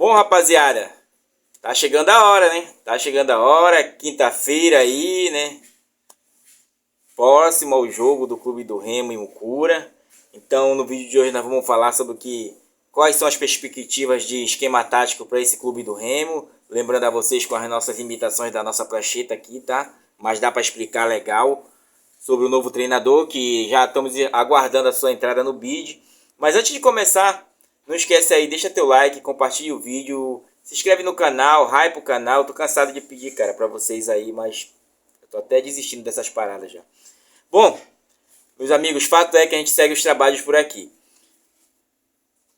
Bom, rapaziada, tá chegando a hora, né? Tá chegando a hora, quinta-feira aí, né? Próximo ao jogo do Clube do Remo em Mucura. Então, no vídeo de hoje nós vamos falar sobre quais são as perspectivas de esquema tático para esse Clube do Remo. Lembrando a vocês com as nossas limitações da nossa prancheta aqui, tá? Mas dá para explicar legal sobre o novo treinador, que já estamos aguardando a sua entrada no bid. Mas antes de começar, não esquece aí, deixa teu like, compartilha o vídeo, se inscreve no canal, hype o canal. Tô cansado de pedir, cara, pra vocês aí, mas eu tô até desistindo dessas paradas já. Bom, meus amigos, fato é que a gente segue os trabalhos por aqui.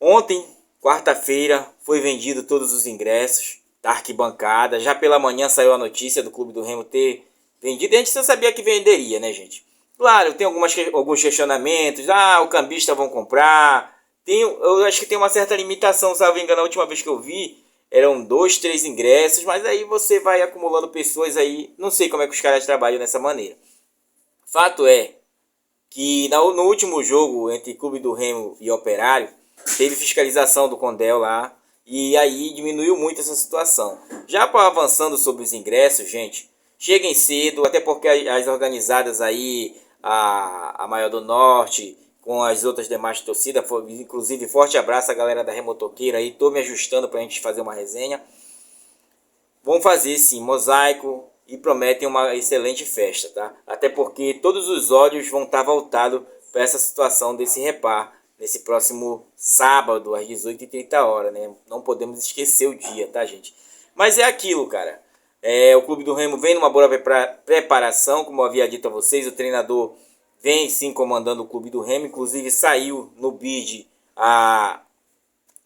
Ontem, quarta-feira, foi vendido todos os ingressos da arquibancada. Já pela manhã saiu a notícia do Clube do Remo ter vendido. A gente só sabia que venderia, né, gente? Claro, tem alguns questionamentos. O cambista vão comprar. Eu acho que tem uma certa limitação, salvo engano. A última vez que eu vi, eram 2, 3 ingressos. Mas aí você vai acumulando pessoas aí. Não sei como é que os caras trabalham dessa maneira. Fato é que no último jogo entre Clube do Remo e Operário, teve fiscalização do Condel lá, e aí diminuiu muito essa situação. Já avançando sobre os ingressos, gente, cheguem cedo, até porque as organizadas aí, a Maior do Norte, com as outras demais torcidas, inclusive forte abraço a galera da Remotoqueira aí, tô me ajustando pra gente fazer uma resenha. Vão fazer sim, mosaico, e prometem uma excelente festa, tá? Até porque todos os olhos vão estar voltados para essa situação desse repar nesse próximo sábado às 18h30, né? Não podemos esquecer o dia, tá, gente? Mas é aquilo, cara. O Clube do Remo vem numa boa preparação, como eu havia dito a vocês. O treinador vem sim comandando o Clube do Remo, inclusive saiu no bid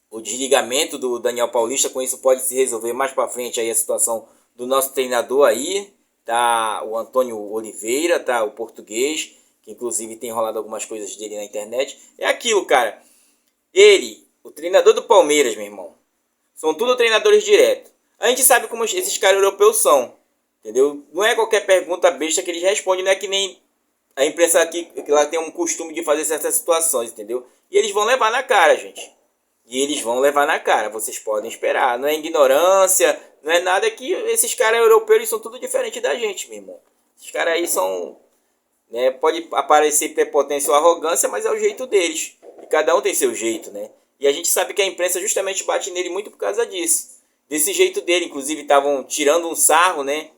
o desligamento do Daniel Paulista. Com isso pode se resolver mais para frente aí a situação do nosso treinador aí, tá? O Antônio Oliveira, tá? O português, que inclusive tem enrolado algumas coisas dele na internet. É aquilo, cara. Ele, o treinador do Palmeiras, meu irmão, são tudo treinadores diretos. A gente sabe como esses caras europeus são, entendeu? Não é qualquer pergunta besta que eles respondem, não é que nem a imprensa aqui, que lá tem um costume de fazer certas situações, entendeu? E eles vão levar na cara, gente. E eles vão levar na cara, vocês podem esperar. Não é ignorância, não é nada que esses caras europeus são tudo diferente da gente, meu irmão. Esses caras aí são, né, pode aparecer prepotência ou arrogância, mas é o jeito deles. E cada um tem seu jeito, né? E a gente sabe que a imprensa justamente bate nele muito por causa disso. Desse jeito dele, inclusive estavam tirando um sarro, né?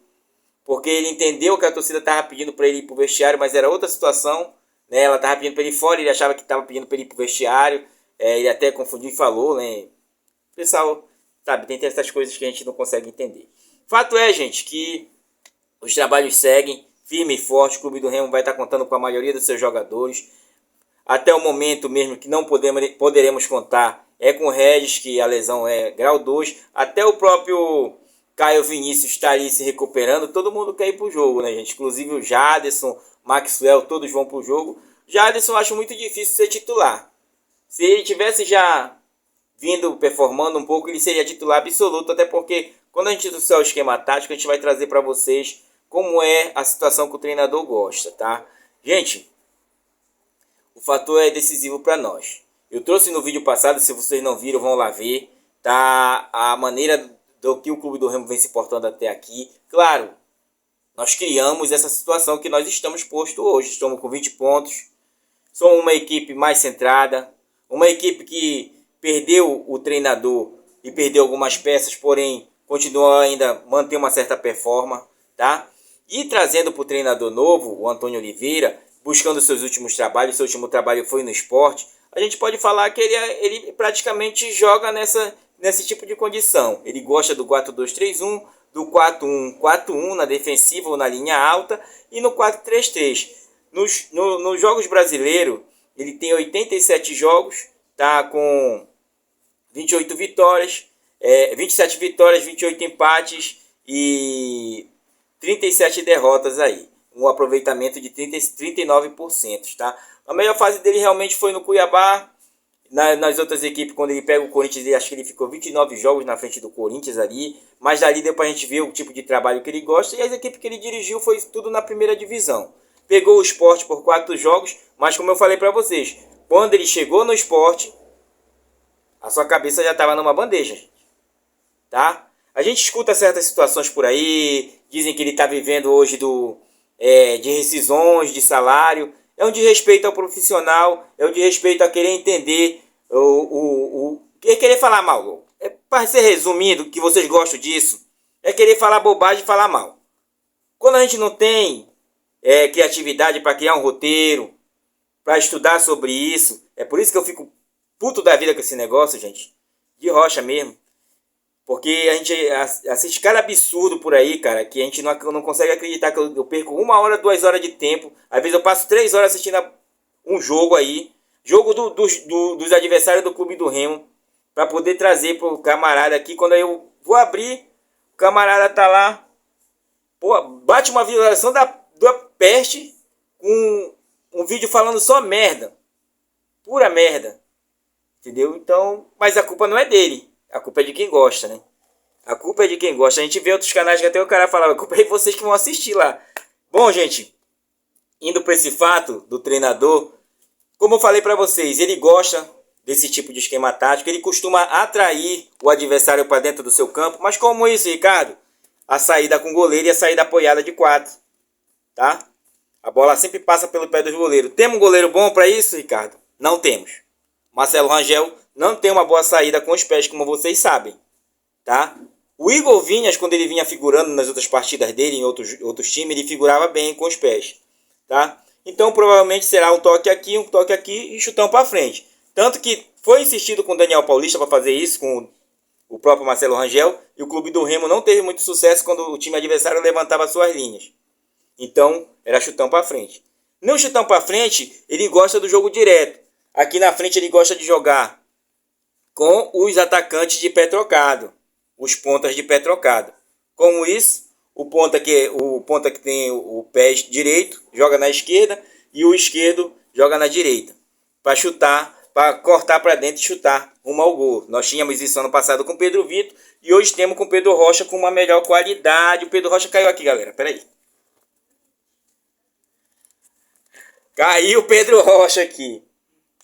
Porque ele entendeu que a torcida estava pedindo para ele ir pro vestiário, mas era outra situação, né? Ela estava pedindo para ele ir fora, ele achava que estava pedindo para ele ir pro vestiário. Ele até confundiu e falou, né? O pessoal, sabe, tem essas coisas que a gente não consegue entender. Fato é, gente, que os trabalhos seguem firme e forte. O Clube do Remo vai estar contando com a maioria dos seus jogadores. Até o momento mesmo que não poderemos contar é com o Regis, que a lesão é grau 2. Até o próprio Caio Vinícius está ali se recuperando. Todo mundo quer ir pro jogo, né, gente? Inclusive o Jaderson, Maxwell, todos vão pro jogo. Jaderson eu acho muito difícil ser titular. Se ele tivesse já vindo performando um pouco, ele seria titular absoluto, até porque quando a gente trouxer o esquema tático, a gente vai trazer para vocês como é a situação que o treinador gosta, tá? Gente, o fator é decisivo para nós. Eu trouxe no vídeo passado, se vocês não viram, vão lá ver, tá? A maneira do que o Clube do Remo vem se portando até aqui. Claro, nós criamos essa situação que nós estamos posto hoje. Estamos com 20 pontos, somos uma equipe mais centrada, uma equipe que perdeu o treinador e perdeu algumas peças, porém continua ainda manter uma certa performance, tá? E trazendo para o treinador novo, o Antônio Oliveira, buscando seus últimos trabalhos, seu último trabalho foi no Sport, a gente pode falar que ele praticamente joga nesse tipo de condição. Ele gosta do 4-2-3-1, do 4-1-4-1 na defensiva ou na linha alta e no 4-3-3. Nos jogos brasileiros, ele tem 87 jogos, tá com 28 vitórias, 27 vitórias, 28 empates e 37 derrotas aí. Um aproveitamento de 39%, tá? A melhor fase dele realmente foi no Cuiabá. Nas outras equipes, quando ele pega o Corinthians, acho que ele ficou 29 jogos na frente do Corinthians ali. Mas dali deu pra gente ver o tipo de trabalho que ele gosta. E as equipes que ele dirigiu foi tudo na primeira divisão. Pegou o Sport por 4 jogos, mas como eu falei pra vocês, quando ele chegou no Sport, a sua cabeça já estava numa bandeja, gente. tá? A gente escuta certas situações por aí, dizem que ele está vivendo hoje de rescisões de salário. É um desrespeito ao profissional, é um desrespeito a querer entender é querer falar mal. Para ser resumindo, que vocês gostam disso, é querer falar bobagem e falar mal. Quando a gente não tem criatividade para criar um roteiro, para estudar sobre isso, é por isso que eu fico puto da vida com esse negócio, gente. De rocha mesmo. Porque a gente assiste cada absurdo por aí, cara, que a gente não consegue acreditar que eu perco 1 hora, 2 horas de tempo. Às vezes eu passo 3 horas assistindo um jogo aí. Jogo dos adversários do Clube do Remo. Para poder trazer pro camarada aqui. Quando eu vou abrir, o camarada tá lá. Pô, bate uma visualização da peste com um vídeo falando só merda. Pura merda. Entendeu? Então, mas a culpa não é dele. A culpa é de quem gosta, né? A culpa é de quem gosta. A gente vê outros canais que até o cara falava, a culpa é de vocês que vão assistir lá. Bom, gente, indo para esse fato do treinador, como eu falei para vocês, ele gosta desse tipo de esquema tático, ele costuma atrair o adversário para dentro do seu campo, mas como isso, Ricardo? A saída com o goleiro e a saída apoiada de 4, tá? A bola sempre passa pelo pé do goleiro. Temos um goleiro bom para isso, Ricardo? Não temos. Marcelo Rangel não tem uma boa saída com os pés, como vocês sabem, tá? O Igor Vinhas, quando ele vinha figurando nas outras partidas dele, em outros times, ele figurava bem com os pés, tá? Então, provavelmente será um toque aqui e chutão para frente. Tanto que foi insistido com o Daniel Paulista para fazer isso, com o próprio Marcelo Rangel, e o Clube do Remo não teve muito sucesso quando o time adversário levantava suas linhas. Então, era chutão para frente. No chutão para frente, ele gosta do jogo direto. Aqui na frente ele gosta de jogar com os atacantes de pé trocado, os pontas de pé trocado. Como isso, o ponta que tem o pé direito joga na esquerda e o esquerdo joga na direita, para chutar, para cortar para dentro e chutar rumo ao gol. Nós tínhamos isso ano passado com o Pedro Vitor e hoje temos com o Pedro Rocha com uma melhor qualidade. O Pedro Rocha caiu aqui, galera. Peraí. Caiu o Pedro Rocha aqui,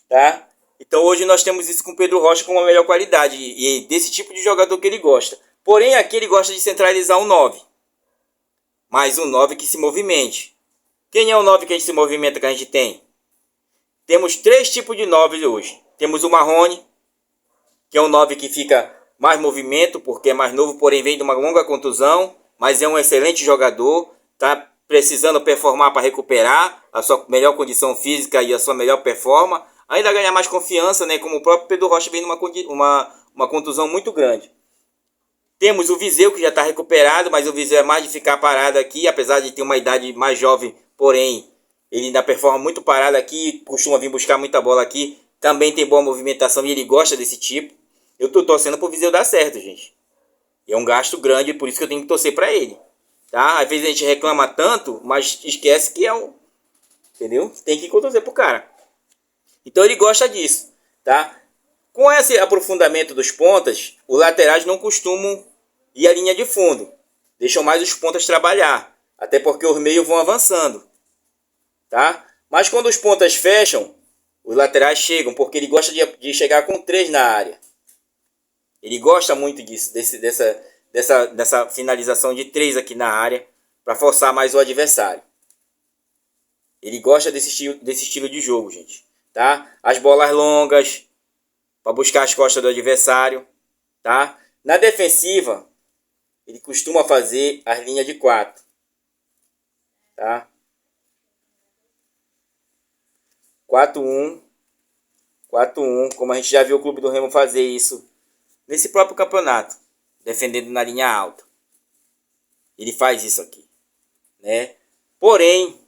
tá? Então hoje nós temos isso com o Pedro Rocha com uma melhor qualidade e desse tipo de jogador que ele gosta. Porém aqui ele gosta de centralizar um 9. Mais um 9 que se movimente. Quem é o 9 que a gente se movimenta que a gente tem? Temos 3 tipos de 9 hoje. Temos o Marrone, que é um 9 que fica mais movimento porque é mais novo, porém vem de uma longa contusão, mas é um excelente jogador, tá precisando performar para recuperar a sua melhor condição física e a sua melhor performance, ainda ganhar mais confiança, né? Como o próprio Pedro Rocha vem numa contusão muito grande. Temos o Viseu, que já está recuperado, mas o Viseu é mais de ficar parado aqui, apesar de ter uma idade mais jovem, porém ele ainda performa muito parado aqui, costuma vir buscar muita bola aqui, também tem boa movimentação e ele gosta desse tipo. Eu estou torcendo para o Viseu dar certo, gente. É um gasto grande, por isso que eu tenho que torcer para ele. Tá? Às vezes a gente reclama tanto, mas esquece que é um... Entendeu? Tem que torcer pro cara. Então ele gosta disso, tá? Com esse aprofundamento dos pontas, os laterais não costumam ir à linha de fundo. Deixam mais os pontas trabalhar. Até porque os meios vão avançando, tá? Mas quando os pontas fecham, os laterais chegam, porque ele gosta de chegar com 3 na área. Ele gosta muito disso, dessa finalização de 3 aqui na área, para forçar mais o adversário. Ele gosta desse estilo de jogo, gente. Tá? As bolas longas, para buscar as costas do adversário. Tá? Na defensiva, ele costuma fazer as linhas de 4. Tá? 4-1. 4-1, como a gente já viu o Clube do Remo fazer isso nesse próprio campeonato, defendendo na linha alta. Ele faz isso aqui, né? Porém,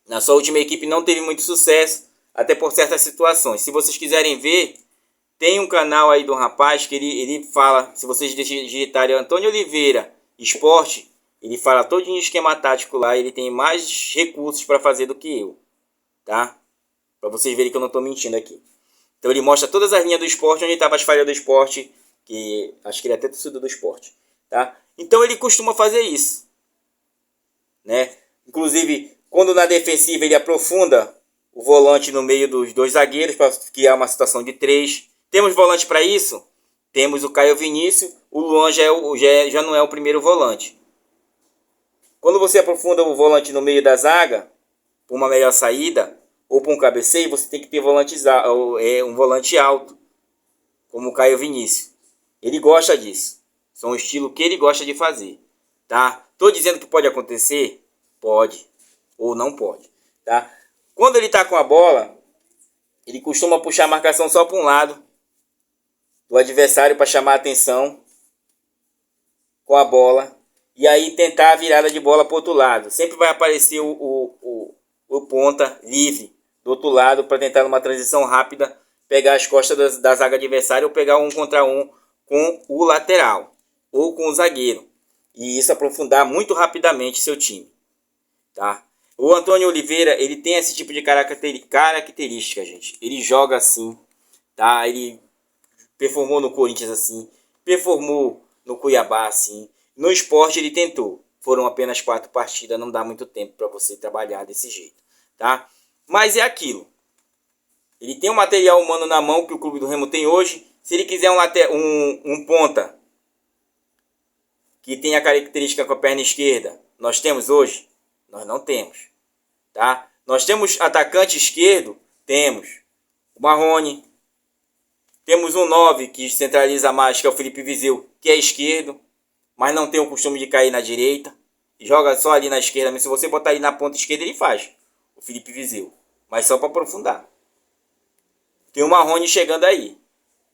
na sua última equipe não teve muito sucesso, até por certas situações. Se vocês quiserem ver, tem um canal aí do rapaz que ele fala, se vocês digitarem Antônio Oliveira Esporte, ele fala todo em esquema tático lá, ele tem mais recursos para fazer do que eu, tá? Para vocês verem que eu não estou mentindo aqui. Então ele mostra todas as linhas do esporte, onde estava as falhas do esporte, que acho que ele até torcedor do esporte, tá? Então ele costuma fazer isso, né? Inclusive, quando na defensiva ele aprofunda o volante no meio dos 2 zagueiros para criar uma situação de 3. Temos volante para isso? temos o Caio Vinícius, o Luan já não é o primeiro volante. Quando você aprofunda o volante no meio da zaga, por uma melhor saída, ou para um cabeceio, você tem que ter um volante alto, como o Caio Vinícius. Ele gosta disso. São um estilo que ele gosta de fazer. Tá? Tô dizendo que pode acontecer? Pode. Ou não pode. Tá? Quando ele tá com a bola, ele costuma puxar a marcação só para um lado do adversário para chamar a atenção com a bola. E aí tentar a virada de bola para o outro lado. Sempre vai aparecer o ponta livre do outro lado para tentar numa transição rápida pegar as costas da zaga adversária ou pegar um contra um com o lateral ou com o zagueiro. E isso aprofundar muito rapidamente seu time. Tá? O Antônio Oliveira, ele tem esse tipo de característica, gente. Ele joga assim, tá? Ele performou no Corinthians assim, performou no Cuiabá assim. No Sport ele tentou. Foram apenas 4 partidas, não dá muito tempo para você trabalhar desse jeito, tá? Mas é aquilo. Ele tem um material humano na mão que o Clube do Remo tem hoje. Se ele quiser um ponta que tem a característica com a perna esquerda, nós temos hoje? Nós não temos, tá? Nós temos atacante esquerdo? Temos. O Marrone. Temos um 9 que centraliza mais, que é o Felipe Viseu, que é esquerdo, mas não tem o costume de cair na direita. Joga só ali na esquerda, mas se você botar ele na ponta esquerda, ele faz. O Felipe Viseu. Mas só para aprofundar. Tem o Marrone chegando aí.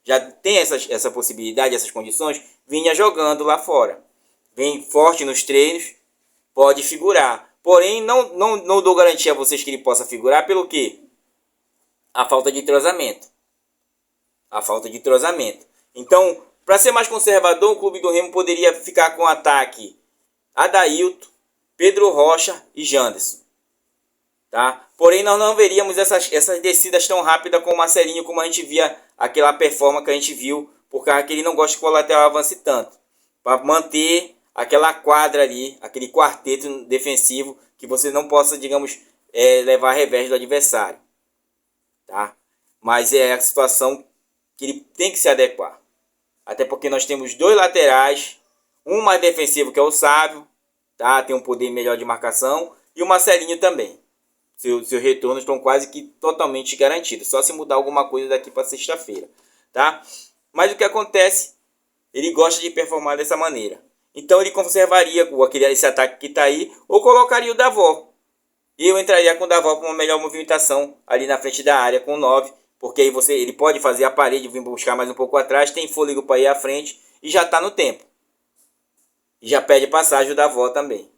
Já tem essa possibilidade, essas condições. Vinha jogando lá fora. Vem forte nos treinos. Pode figurar. Porém, não dou garantia a vocês que ele possa figurar. Pelo quê? A falta de entrosamento. A falta de entrosamento. Então, para ser mais conservador, o Clube do Remo poderia ficar com ataque Adailton, Pedro Rocha e Janderson. Tá? Porém, nós não veríamos essas descidas tão rápidas com o Marcelinho, como a gente via aquela performance que a gente viu, por causa que ele não gosta que o lateral avance tanto. Para manter aquela quadra ali, aquele quarteto defensivo, que você não possa, digamos, levar revés do adversário. Tá? Mas é a situação que ele tem que se adequar. Até porque nós temos 2 laterais, um mais defensivo que é o Sávio, tá? Tem um poder melhor de marcação, e o Marcelinho também. Seus retornos estão quase que totalmente garantidos, só se mudar alguma coisa daqui para sexta-feira, tá? Mas o que acontece? Ele gosta de performar dessa maneira. Então ele conservaria esse ataque que está aí, ou colocaria o Davó. E eu entraria com o Davó para uma melhor movimentação ali na frente da área com o 9, porque aí ele pode fazer a parede, vir buscar mais um pouco atrás, tem fôlego para ir à frente e já está no tempo. E já pede passagem o Davó também.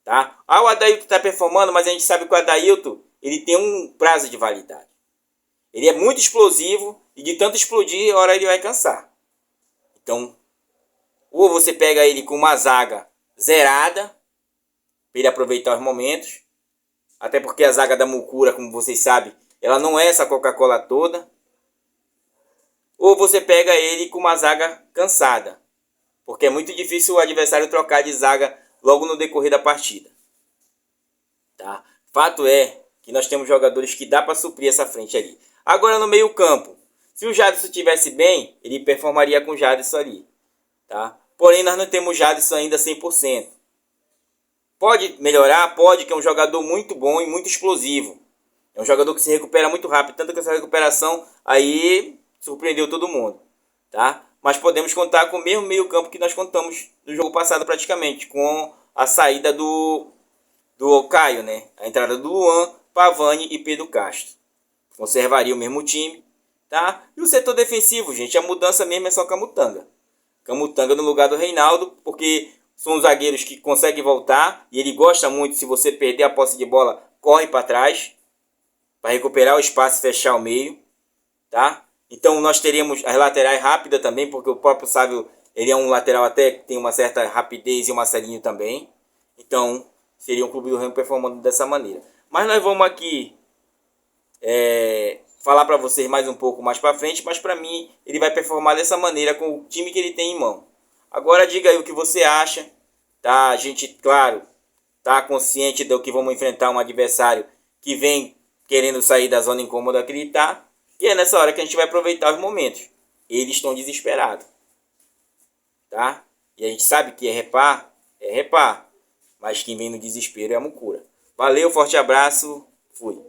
Tá? O Adailton está performando, mas a gente sabe que o Adailton ele tem um prazo de validade. Ele é muito explosivo e de tanto explodir, a hora ele vai cansar. Então, ou você pega ele com uma zaga zerada, para ele aproveitar os momentos. Até porque a zaga da Mucura, como vocês sabem, ela não é essa Coca-Cola toda. Ou você pega ele com uma zaga cansada. Porque é muito difícil o adversário trocar de zaga logo no decorrer da partida. Tá? Fato é que nós temos jogadores que dá para suprir essa frente ali. Agora no meio campo. Se o Jadson estivesse bem, ele performaria com o Jadson ali. Tá? Porém, nós não temos Jadson ainda 100%. Pode melhorar? Pode, que é um jogador muito bom e muito explosivo. É um jogador que se recupera muito rápido. Tanto que essa recuperação aí surpreendeu todo mundo. Tá? Mas podemos contar com o mesmo meio campo que nós contamos no jogo passado praticamente. Com a saída do Caio, né? A entrada do Luan, Pavani e Pedro Castro. Conservaria o mesmo time. Tá? E o setor defensivo, gente, a mudança mesmo é só Camutanga. Camutanga no lugar do Reinaldo, porque são os zagueiros que conseguem voltar. E ele gosta muito, se você perder a posse de bola, corre para trás. Para recuperar o espaço e fechar o meio. Tá? Então nós teremos as laterais rápidas também, porque o próprio Sávio ele é um lateral até que tem uma certa rapidez e o Marcelinho também. Então seria um Clube do Remo performando dessa maneira. Mas nós vamos aqui falar para vocês mais um pouco mais para frente, mas para mim ele vai performar dessa maneira com o time que ele tem em mão. Agora diga aí o que você acha, tá? A gente, claro, tá consciente do que vamos enfrentar um adversário que vem querendo sair da zona incômoda que ele tá, e é nessa hora que a gente vai aproveitar os momentos. eles estão desesperados, tá? E a gente sabe que é repar, mas quem vem no desespero é a mucura. Valeu, forte abraço, fui.